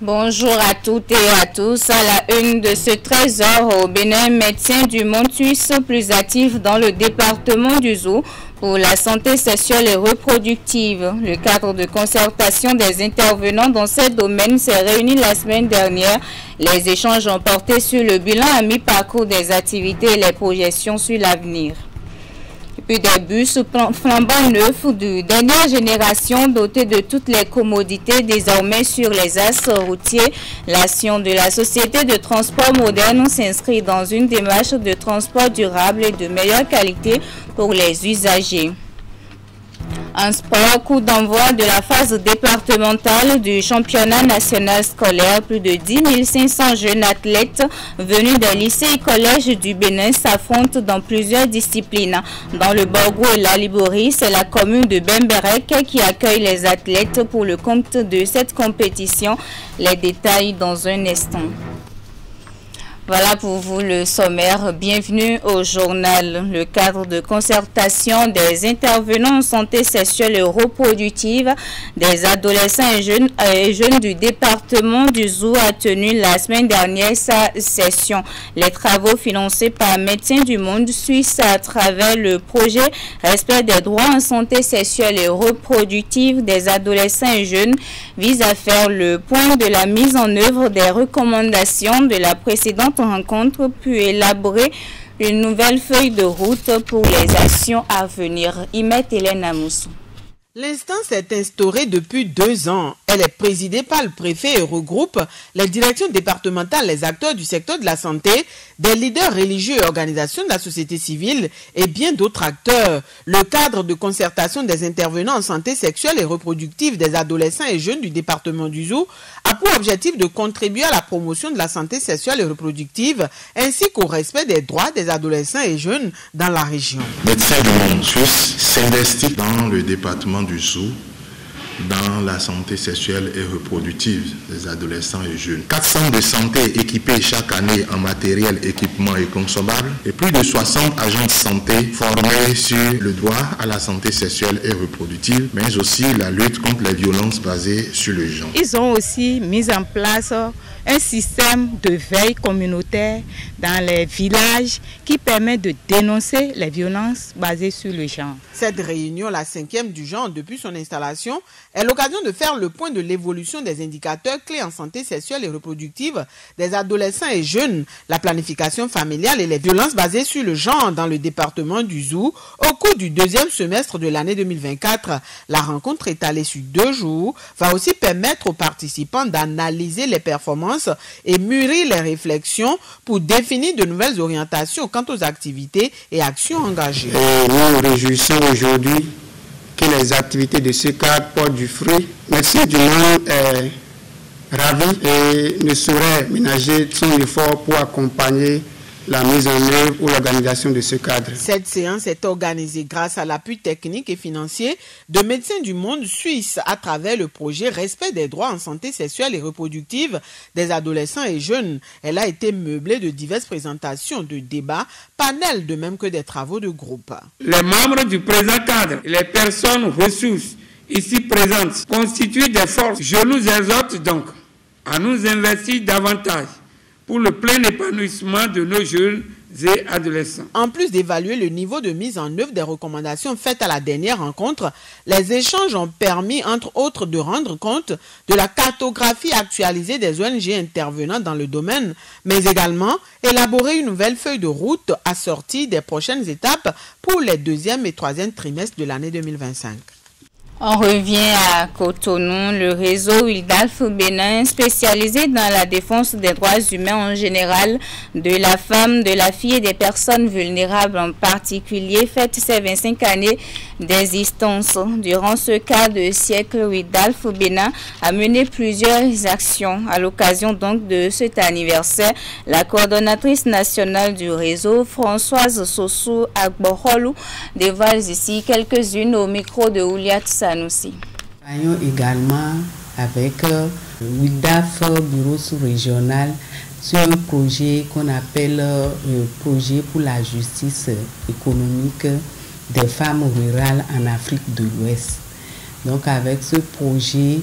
Bonjour à toutes et à tous. À la une de ce 13h au Bénin, médecins du monde suisse plus actifs dans le département du Zou pour la santé sexuelle et reproductive. Le cadre de concertation des intervenants dans ce domaine s'est réuni la semaine dernière. Les échanges ont porté sur le bilan à mi-parcours des activités et les projections sur l'avenir. Puis des bus flambant neufs de dernière génération dotés de toutes les commodités désormais sur les axes routiers. L'action de la société de transport moderne s'inscrit dans une démarche de transport durable et de meilleure qualité pour les usagers. En sport, coup d'envoi de la phase départementale du championnat national scolaire. Plus de 10 500 jeunes athlètes venus des lycées et collèges du Bénin s'affrontent dans plusieurs disciplines. Dans le Borgo et la Liborie, c'est la commune de Bemberek qui accueille les athlètes pour le compte de cette compétition. Les détails dans un instant. Voilà pour vous le sommaire. Bienvenue au journal. Le cadre de concertation des intervenants en santé sexuelle et reproductive des adolescents et jeunes du département du Zou a tenu la semaine dernière sa session. Les travaux financés par Médecins du monde suisse à travers le projet Respect des droits en santé sexuelle et reproductive des adolescents et jeunes visent à faire le point de la mise en œuvre des recommandations de la précédente rencontre, puis élaborer une nouvelle feuille de route pour les actions à venir. Imet Hélène Amoussou. L'instance est instaurée depuis 2 ans. Elle est présidée par le préfet et regroupe les directions départementales, les acteurs du secteur de la santé, des leaders religieux et organisations de la société civile et bien d'autres acteurs. Le cadre de concertation des intervenants en santé sexuelle et reproductive des adolescents et jeunes du département du Zou a pour objectif de contribuer à la promotion de la santé sexuelle et reproductive ainsi qu'au respect des droits des adolescents et jeunes dans la région. Médecins du monde suisse s'investit dans le département du Zou dans la santé sexuelle et reproductive des adolescents et jeunes. 4 centres de santé équipés chaque année en matériel, équipement et consommables et plus de 60 agents de santé formés sur le droit à la santé sexuelle et reproductive, mais aussi la lutte contre les violences basées sur le genre. Ils ont aussi mis en place un système de veille communautaire dans les villages qui permet de dénoncer les violences basées sur le genre. Cette réunion, la 5e du genre depuis son installation, est l'occasion de faire le point de l'évolution des indicateurs clés en santé sexuelle et reproductive des adolescents et jeunes, la planification familiale et les violences basées sur le genre dans le département du Zou au cours du 2e semestre de l'année 2024. La rencontre étalée sur 2 jours va aussi permettre aux participants d'analyser les performances et mûrir les réflexions pour définir de nouvelles orientations quant aux activités et actions engagées. Et nous nous réjouissons aujourd'hui que les activités de ce cadre portent du fruit. Médecins du monde est ravi et ne saurait ménager son effort pour accompagner la mise en œuvre ou l'organisation de ce cadre. Cette séance est organisée grâce à l'appui technique et financier de Médecins du monde suisse à travers le projet Respect des droits en santé sexuelle et reproductive des adolescents et jeunes. Elle a été meublée de diverses présentations, de débats, panels, de même que des travaux de groupe. Les membres du présent cadre et les personnes ressources ici présentes constituent des forces. Je nous exhorte donc à nous investir davantage pour le plein épanouissement de nos jeunes et adolescents. En plus d'évaluer le niveau de mise en œuvre des recommandations faites à la dernière rencontre, les échanges ont permis, entre autres, de rendre compte de la cartographie actualisée des ONG intervenant dans le domaine, mais également élaborer une nouvelle feuille de route assortie des prochaines étapes pour les 2e et 3e trimestres de l'année 2025. On revient à Cotonou. Le réseau Wildalf Bénin, spécialisé dans la défense des droits humains en général, de la femme, de la fille et des personnes vulnérables en particulier, fête ses 25 années d'existence. Durant ce quart de siècle, Wildalf Bénin a mené plusieurs actions. À l'occasion donc de cet anniversaire, la coordonnatrice nationale du réseau, Françoise Sossou Agborolou, dévoile ici quelques-unes au micro de Ouliat Sanoussi. Nous travaillons également avec Wildaf Bureau sous-régional sur un projet qu'on appelle projet pour la justice économique des femmes rurales en Afrique de l'Ouest. Donc avec ce projet,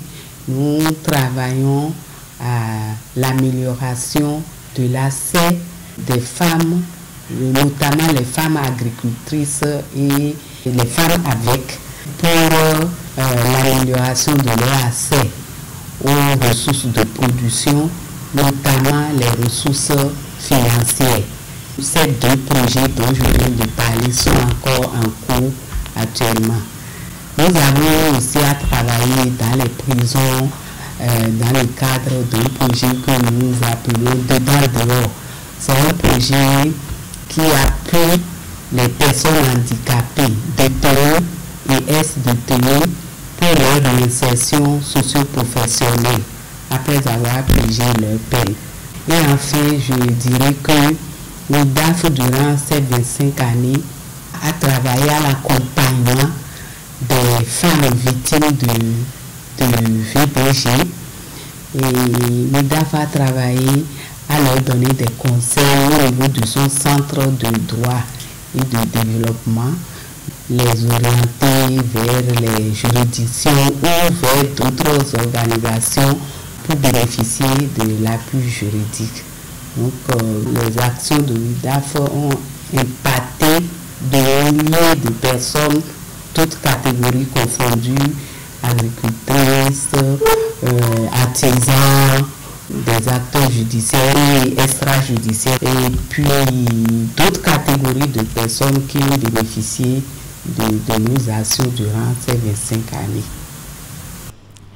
nous travaillons à l'amélioration de l'accès des femmes, notamment les femmes agricultrices et les femmes avec, pour l'amélioration de leur accès aux ressources de production, notamment les ressources financières. Ces deux projets dont je viens de parler sont encore en cours actuellement. Nous avons aussi à travailler dans les prisons dans le cadre d'un projet que nous appelons Dedans dehors. C'est un projet qui appuie les personnes handicapées, détenues et ex-détenues pour leur réinsertion socio-professionnelle après avoir purgé leur peine. Et enfin, je dirais que le DAF, durant ces 25 années, a travaillé à l'accompagnement des femmes victimes de VBG. Et le DAF a travaillé à leur donner des conseils au niveau de son centre de droit et de développement, les orienter vers les juridictions ou vers d'autres organisations pour bénéficier de l'appui juridique. Donc, les actions de l'UDAF ont impacté des milliers de personnes, toutes catégories confondues, agricultrices, artisans, des acteurs judiciaires et extrajudiciaires, et puis d'autres catégories de personnes qui ont bénéficié de nos actions durant ces 25 années.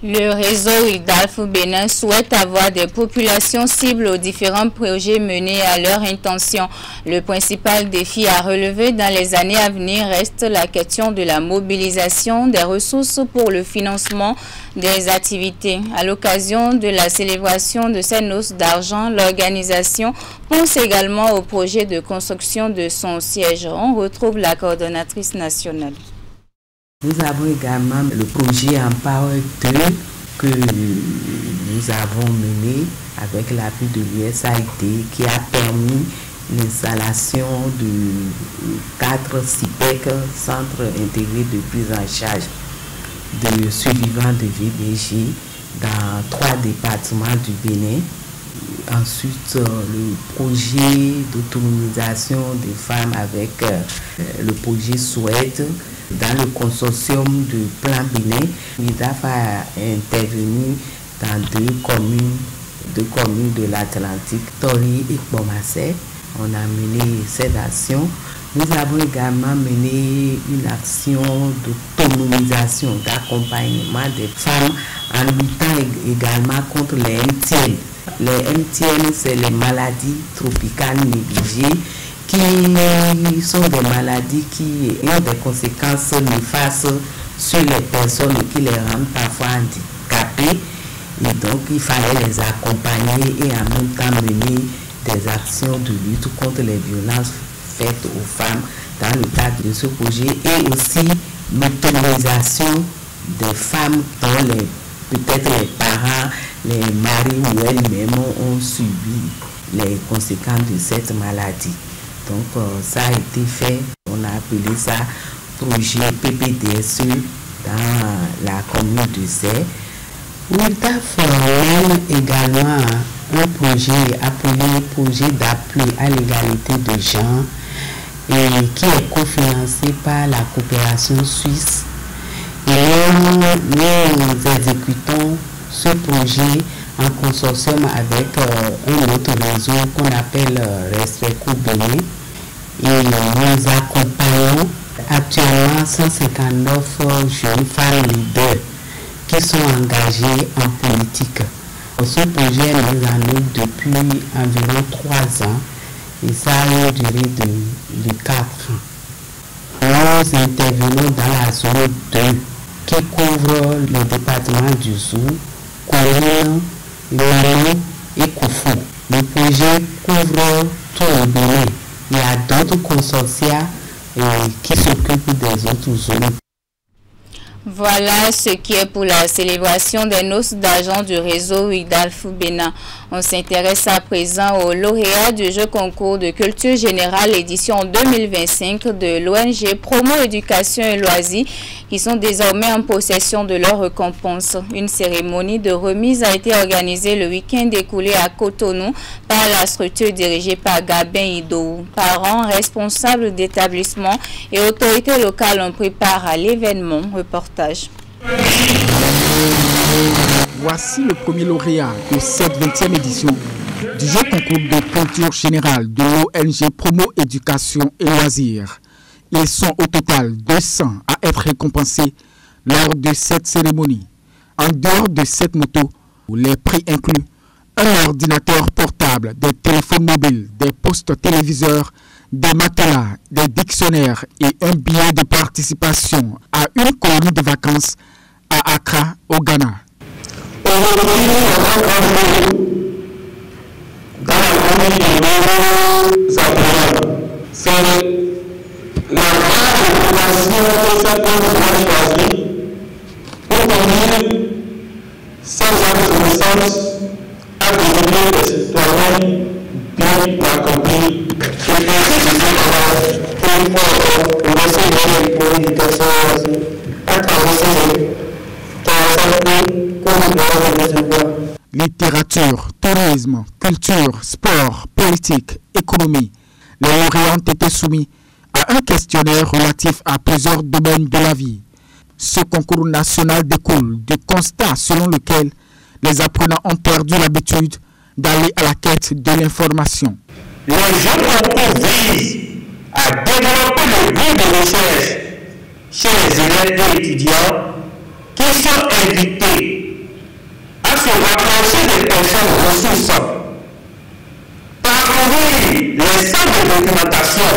Le réseau UDAF Bénin souhaite avoir des populations cibles aux différents projets menés à leur intention. Le principal défi à relever dans les années à venir reste la question de la mobilisation des ressources pour le financement des activités. À l'occasion de la célébration de ces noces d'argent, l'organisation pense également au projet de construction de son siège. On retrouve la coordonnatrice nationale. Nous avons également le projet Empower 2 que nous avons mené avec l'appui de l'USAID qui a permis l'installation de 4 CIPEC, centres intégrés de prise en charge de survivants de VBG dans 3 départements du Bénin. Ensuite, le projet d'autonomisation des femmes avec le projet SOED. Dans le consortium de Plan Bénin, l'UDAF a intervenu dans 2 communes de l'Atlantique, Tori et Bomassé. On a mené cette action. Nous avons également mené une action d'autonomisation, d'accompagnement des femmes en luttant également contre les MTN. Les MTN, c'est les maladies tropicales négligées, qui sont des maladies qui ont des conséquences néfastes sur les personnes qui les rendent parfois handicapées. Et donc, il fallait les accompagner et en même temps mener des actions de lutte contre les violences faites aux femmes dans le cadre de ce projet, et aussi l'autonomisation des femmes dont peut-être les parents, les maris ou elles-mêmes ont subi les conséquences de cette maladie. Donc ça a été fait, on a appelé ça projet PPDSE dans la commune de Zé. L'UDAF mène également un projet appelé projet d'appui à l'égalité de genre et qui est cofinancé par la coopération suisse. Et nous exécutons ce projet en consortium avec un autre réseau qu'on appelle Respect Bénin, et nous accompagnons actuellement 159 jeunes femmes leaders qui sont engagées en politique. Ce projet est mis en œuvre depuis environ 3 ans et ça a une durée de 4 ans. Nous intervenons dans la zone 2 qui couvre le département du Zou, Kouroune, Lano et Koufou. Le projet couvre tout le Bénin. Il y a d'autres consortia qui s'occupent des autres zones. Voilà ce qui est pour la célébration des noces d'argent du réseau WIDAF Bénin. On s'intéresse à présent aux lauréats du jeu concours de culture générale édition 2025 de l'ONG Promo Éducation et Loisirs qui sont désormais en possession de leur récompense. Une cérémonie de remise a été organisée le week-end écoulé à Cotonou par la structure dirigée par Gabin Idou. Parents, responsables d'établissements et autorités locales ont pris part à l'événement. Reportage. Voici le premier lauréat de cette 20e édition du jeu concours de culture générale de l'ONG Promo Éducation et Loisirs. Ils sont au total 200 à être récompensés lors de cette cérémonie. En dehors de cette moto, les prix incluent un ordinateur portable, des téléphones mobiles, des postes téléviseurs, des matelas, des dictionnaires et un billet de participation à une colonie de vacances à Accra, au Ghana. C'est la base de population que cette personne a choisie pour venir sans reconnaissance à devenir des citoyens bien accomplis. Littérature, tourisme, culture, sport, politique, économie. Les lauréats ont été soumis à un questionnaire relatif à plusieurs domaines de la vie. Ce concours national découle du constat selon lequel les apprenants ont perdu l'habitude d'aller à la quête de l'information. Le jeu concours vise à développer le goût de recherche chez les élèves et étudiants qui sont invités à se rapprocher des personnes ressources, parcourir les centres de documentation,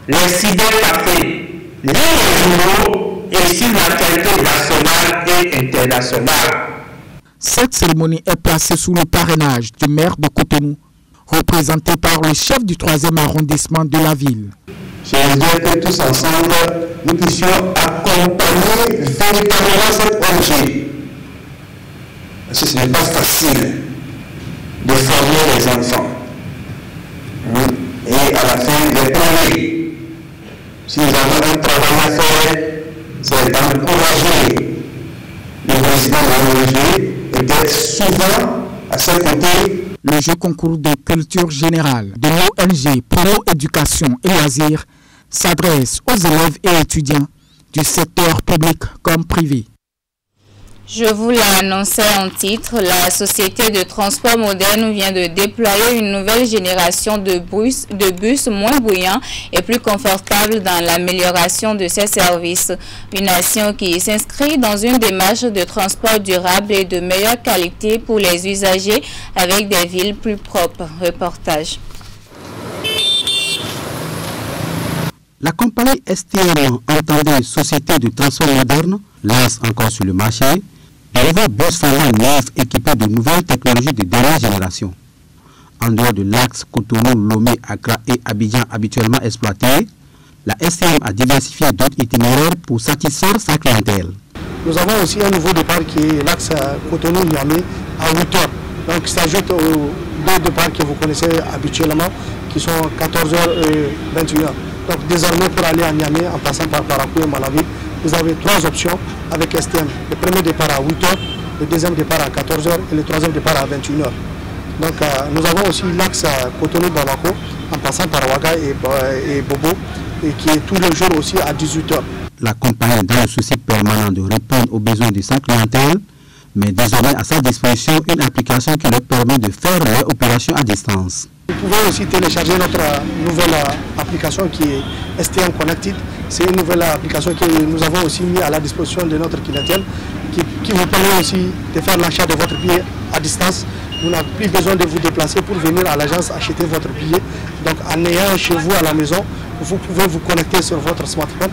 les cybercafés, les journaux et sur l'actualité nationale et internationale. Cette cérémonie est placée sous le parrainage du maire de Cotonou, représenté par le chef du 3e arrondissement de la ville. Je voudrais que tous ensemble, nous puissions accompagner véritablement cette ONG. Parce que ce n'est pas facile de former les enfants. Et à la fin, les payer. Si nous avons un travail à faire, c'est d'encourager le président de l'ONG et d'être souvent à ses côtés. Le jeu concours de culture générale de l'ONG Promo Éducation et Loisirs s'adresse aux élèves et étudiants du secteur public comme privé. Je vous l'ai annoncé en titre, la société de transport moderne vient de déployer une nouvelle génération de bus moins bruyants et plus confortables dans l'amélioration de ses services. Une action qui s'inscrit dans une démarche de transport durable et de meilleure qualité pour les usagers avec des villes plus propres. Reportage. La compagnie STM, entendue Société de transport moderne, lance encore sur le marché de nouveaux bus flambants neufs équipés de nouvelles technologies de dernière génération. En dehors de l'axe Cotonou, Accra et Abidjan habituellement exploités, la STM a diversifié d'autres itinéraires pour satisfaire sa clientèle. Nous avons aussi un nouveau départ qui est l'axe Cotonou-Niamey à 8 heures. Donc il s'ajoute aux deux départs que vous connaissez habituellement qui sont 14h et 21h. Donc désormais pour aller à Niamey en passant par Parakou et Malawi, vous avez 3 options avec STM. Le premier départ à 8h, le deuxième départ à 14h et le troisième départ à 21h. Donc nous avons aussi l'axe Cotonou-Bamako en passant par Ouaga et Bobo et qui est tous les jours aussi à 18h. La compagnie est dans le souci permanent de répondre aux besoins de sa clientèle, mais désormais à sa disposition une application qui leur permet de faire leurs opérations à distance. Vous pouvez aussi télécharger notre nouvelle application qui est STM Connected. C'est une nouvelle application que nous avons aussi mis à la disposition de notre clientèle qui vous permet aussi de faire l'achat de votre billet à distance. Vous n'avez plus besoin de vous déplacer pour venir à l'agence acheter votre billet. Donc en ayant chez vous à la maison, vous pouvez vous connecter sur votre smartphone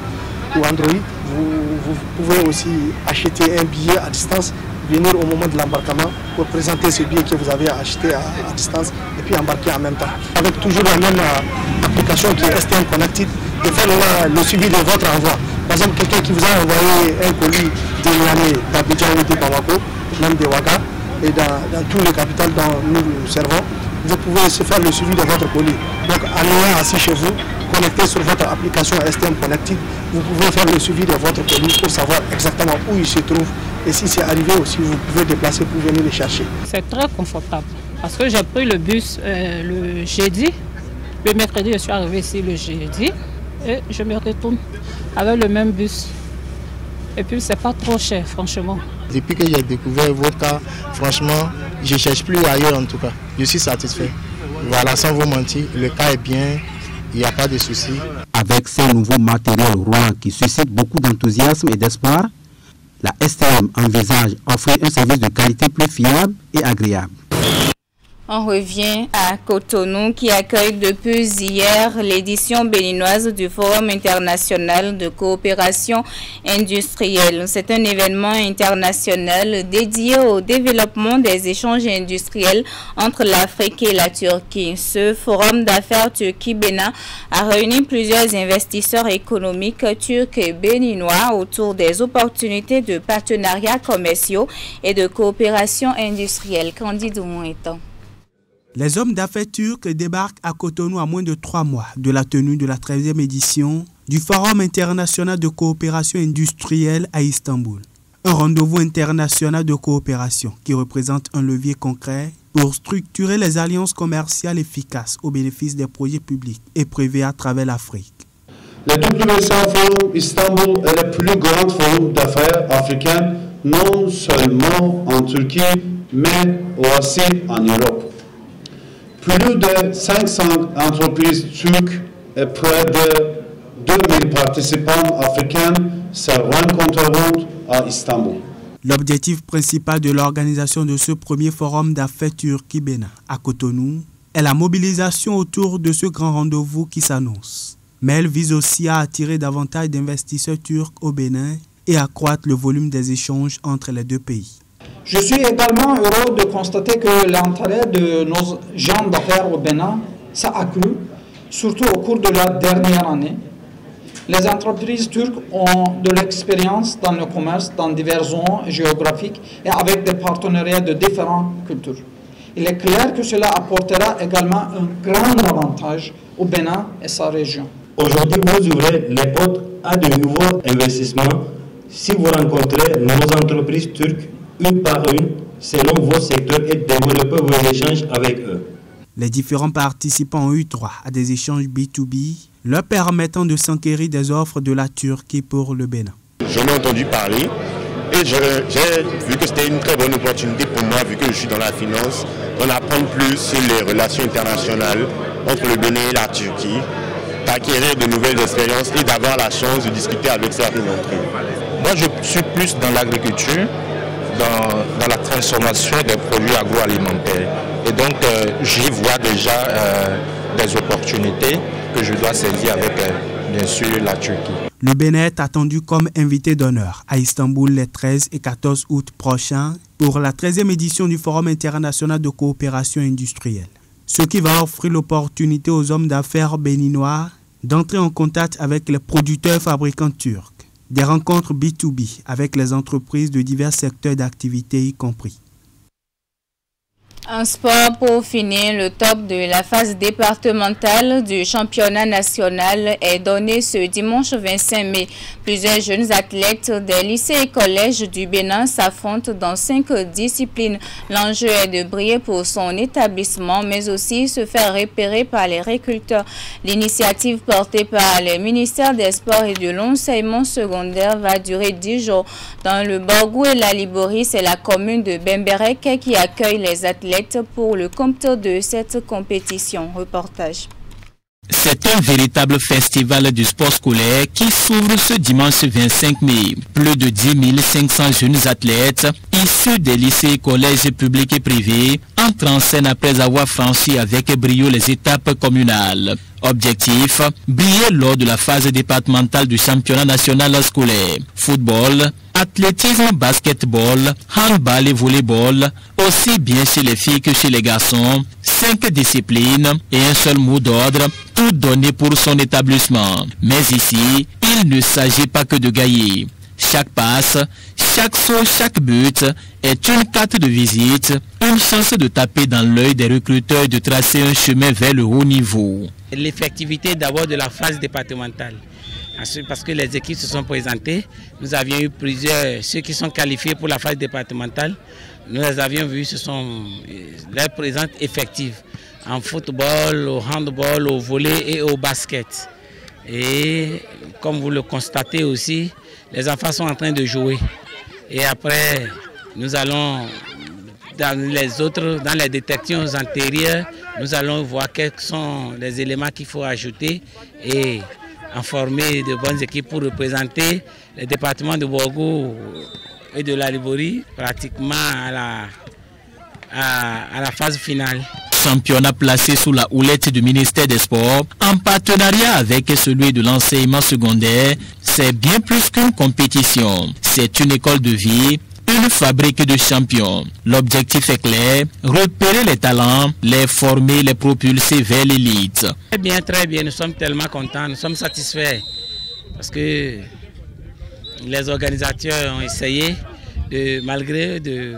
ou Android. Vous pouvez aussi acheter un billet à distance, venir au moment de l'embarquement pour présenter ce billet que vous avez acheté à distance et puis embarquer en même temps. Avec toujours la même application qui est STM Connected, de faire le suivi de votre envoi. Par exemple, quelqu'un qui vous a envoyé un colis de Niamey, d'Abidjan ou de Bamako, même de Ouaga, et dans tous les capitales dont nous servons, vous pouvez se faire le suivi de votre colis. Donc, en ayant assis chez vous, connecté sur votre application STM Connected, vous pouvez faire le suivi de votre colis pour savoir exactement où il se trouve. Et si c'est arrivé aussi, vous pouvez déplacer pour venir le chercher. C'est très confortable parce que j'ai pris le bus le jeudi. Le mercredi, je suis arrivé ici le jeudi et je me retourne avec le même bus. Et puis, c'est pas trop cher, franchement. Depuis que j'ai découvert votre cas, franchement, je ne cherche plus ailleurs en tout cas. Je suis satisfait. Voilà, sans vous mentir, le cas est bien, il n'y a pas de soucis. Avec ces nouveaux matériels roulants qui suscitent beaucoup d'enthousiasme et d'espoir, la STM envisage offrir un service de qualité plus fiable et agréable. On revient à Cotonou qui accueille depuis hier l'édition béninoise du Forum international de coopération industrielle. C'est un événement international dédié au développement des échanges industriels entre l'Afrique et la Turquie. Ce forum d'affaires Turquie-Bénin a réuni plusieurs investisseurs économiques turcs et béninois autour des opportunités de partenariats commerciaux et de coopération industrielle. Candide Mouetan. Les hommes d'affaires turcs débarquent à Cotonou à moins de 3 mois de la tenue de la 13e édition du Forum international de coopération industrielle à Istanbul. Un rendez-vous international de coopération qui représente un levier concret pour structurer les alliances commerciales efficaces au bénéfice des projets publics et privés à travers l'Afrique. Le plus récent Forum Istanbul est le plus grand forum d'affaires africain, non seulement en Turquie, mais aussi en Europe. Plus de 500 entreprises turques et près de 2000 participants africains se rencontreront à Istanbul. L'objectif principal de l'organisation de ce premier forum d'affaires Turquie-Bénin à Cotonou est la mobilisation autour de ce grand rendez-vous qui s'annonce. Mais elle vise aussi à attirer davantage d'investisseurs turcs au Bénin et accroître le volume des échanges entre les deux pays. Je suis également heureux de constater que l'intérêt de nos gens d'affaires au Bénin s'est accru, surtout au cours de la dernière année. Les entreprises turques ont de l'expérience dans le commerce dans diverses zones géographiques et avec des partenariats de différentes cultures. Il est clair que cela apportera également un grand avantage au Bénin et sa région. Aujourd'hui, vous ouvrez les portes à de nouveaux investissements si vous rencontrez nos entreprises turques une par une, selon vos secteurs et développer vos échanges avec eux. Les différents participants ont eu droit à des échanges B2B, leur permettant de s'enquérir des offres de la Turquie pour le Bénin. J'en ai entendu parler et j'ai vu que c'était une très bonne opportunité pour moi, vu que je suis dans la finance, d'en apprendre plus sur les relations internationales entre le Bénin et la Turquie, d'acquérir de nouvelles expériences et d'avoir la chance de discuter avec certains d'entre eux. Moi, je suis plus dans l'agriculture, dans la transformation des produits agroalimentaires. Et donc, j'y vois déjà des opportunités que je dois saisir avec, bien sûr, la Turquie. Le Bénin est attendu comme invité d'honneur à Istanbul les 13 et 14 août prochains pour la 13e édition du Forum international de coopération industrielle. Ce qui va offrir l'opportunité aux hommes d'affaires béninois d'entrer en contact avec les producteurs fabricants turcs. Des rencontres B2B avec les entreprises de divers secteurs d'activité y compris. En sport, pour finir, le top de la phase départementale du championnat national est donné ce dimanche 25 mai. Plusieurs jeunes athlètes des lycées et collèges du Bénin s'affrontent dans 5 disciplines. L'enjeu est de briller pour son établissement, mais aussi se faire repérer par les recruteurs. L'initiative portée par le ministère des Sports et de l'enseignement secondaire va durer 10 jours. Dans le Borgou et la Liborie, c'est la commune de Bemberek qui accueille les athlètes pour le compte de cette compétition. Reportage. C'est un véritable festival du sport scolaire qui s'ouvre ce dimanche 25 mai. Plus de 10 500 jeunes athlètes issus des lycées, collèges publics et privés entrent en scène après avoir franchi avec brio les étapes communales. Objectif, briller lors de la phase départementale du championnat national scolaire. Football, athlétisme, basketball, handball et volleyball, aussi bien chez les filles que chez les garçons. 5 disciplines et un seul mot d'ordre, tout donné pour son établissement. Mais ici, il ne s'agit pas que de gagner. Chaque passe, chaque saut, chaque but est une carte de visite, une chance de taper dans l'œil des recruteurs et de tracer un chemin vers le haut niveau. L'effectivité d'abord de la phase départementale. Parce que les équipes se sont présentées, nous avions eu plusieurs, ceux qui sont qualifiés pour la phase départementale, nous les avions vus, ce sont leurs présences effectives en football, au handball, au volley et au basket. Et comme vous le constatez aussi, les enfants sont en train de jouer. Et après, nous allons dans les détections antérieures, nous allons voir quels sont les éléments qu'il faut ajouter et en former de bonnes équipes pour représenter les départements de Borgo et de la Liborie pratiquement à la phase finale. Championnat placé sous la houlette du ministère des Sports, en partenariat avec celui de l'enseignement secondaire, c'est bien plus qu'une compétition. C'est une école de vie, une fabrique de champions. L'objectif est clair, repérer les talents, les former, les propulser vers l'élite. Très bien, nous sommes tellement contents, nous sommes satisfaits parce que les organisateurs ont essayé, malgré de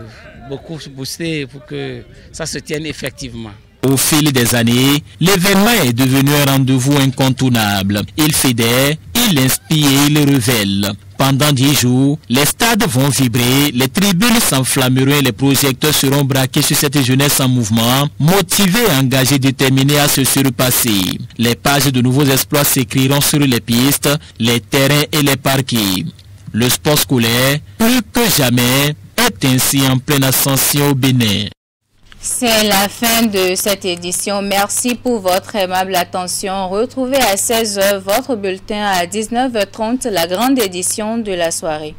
beaucoup booster pour que ça se tienne effectivement. Au fil des années, l'événement est devenu un rendez-vous incontournable. Il fédère, il inspire et il révèle. Pendant 10 jours, les stades vont vibrer, les tribunes s'enflammeront et les projecteurs seront braqués sur cette jeunesse en mouvement, motivée, engagée, déterminée à se surpasser. Les pages de nouveaux exploits s'écriront sur les pistes, les terrains et les parquets. Le sport scolaire, plus que jamais, est ainsi en pleine ascension au Bénin. C'est la fin de cette édition. Merci pour votre aimable attention. Retrouvez à 16h votre bulletin, à 19h30 la grande édition de la soirée.